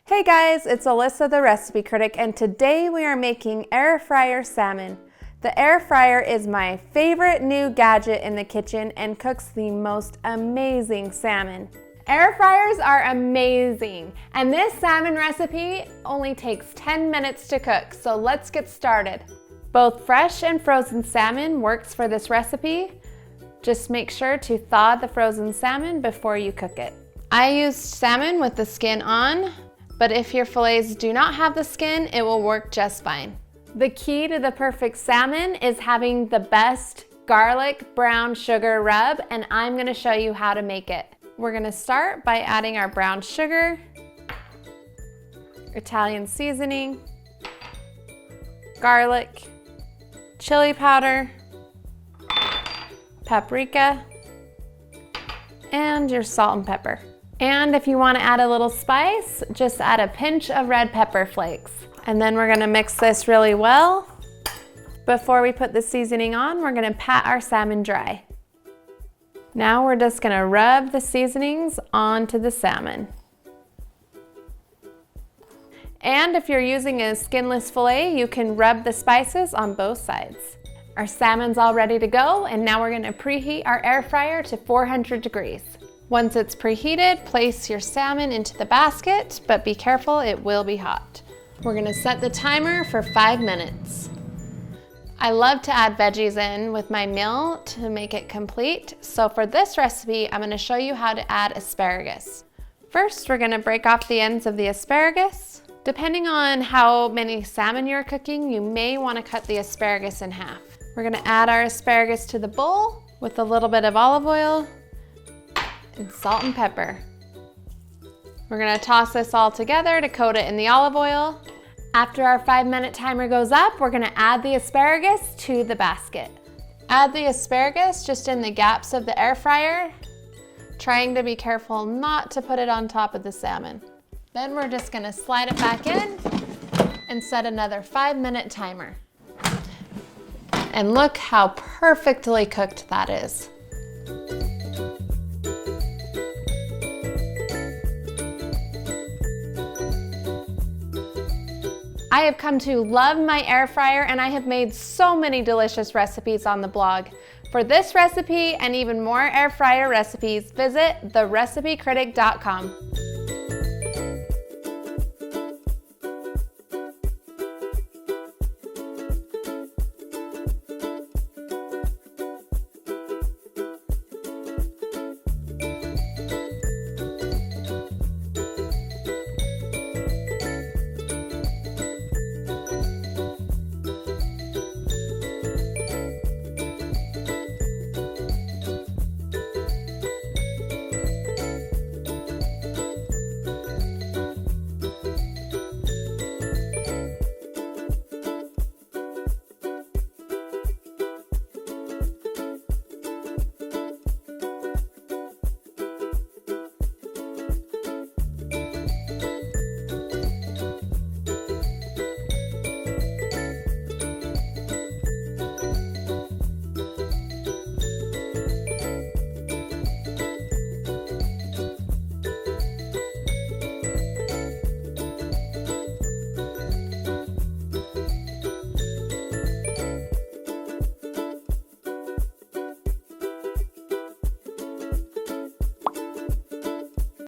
Hey guys, it's Alyssa the Recipe Critic, and today we are making air fryer salmon. The air fryer is my favorite new gadget in the kitchen and cooks the most amazing salmon. Air fryers are amazing, and this salmon recipe only takes 10 minutes to cook, so let's get started. Both fresh and frozen salmon works for this recipe. Just make sure to thaw the frozen salmon before you cook it. I used salmon with the skin on, but if your fillets do not have the skin, it will work just fine. The key to the perfect salmon is having the best garlic brown sugar rub, and I'm gonna show you how to make it. We're gonna start by adding our brown sugar, Italian seasoning, garlic, chili powder, paprika, and your salt and pepper. And if you want to add a little spice, just add a pinch of red pepper flakes. And then we're going to mix this really well. Before we put the seasoning on, we're going to pat our salmon dry. Now we're just going to rub the seasonings onto the salmon. And if you're using a skinless fillet, you can rub the spices on both sides. Our salmon's all ready to go, and now we're going to preheat our air fryer to 400 degrees. Once it's preheated, place your salmon into the basket, but be careful, it will be hot. We're gonna set the timer for 5 minutes. I love to add veggies in with my meal to make it complete. So for this recipe, I'm gonna show you how to add asparagus. First, we're gonna break off the ends of the asparagus. Depending on how many salmon you're cooking, you may wanna cut the asparagus in half. We're gonna add our asparagus to the bowl with a little bit of olive oil and salt and pepper. We're gonna toss this all together to coat it in the olive oil. After our 5-minute timer goes up, we're gonna add the asparagus to the basket. Add the asparagus just in the gaps of the air fryer, trying to be careful not to put it on top of the salmon. Then we're just gonna slide it back in and set another 5-minute timer. And look how perfectly cooked that is. I have come to love my air fryer, and I have made so many delicious recipes on the blog. For this recipe and even more air fryer recipes, visit therecipecritic.com.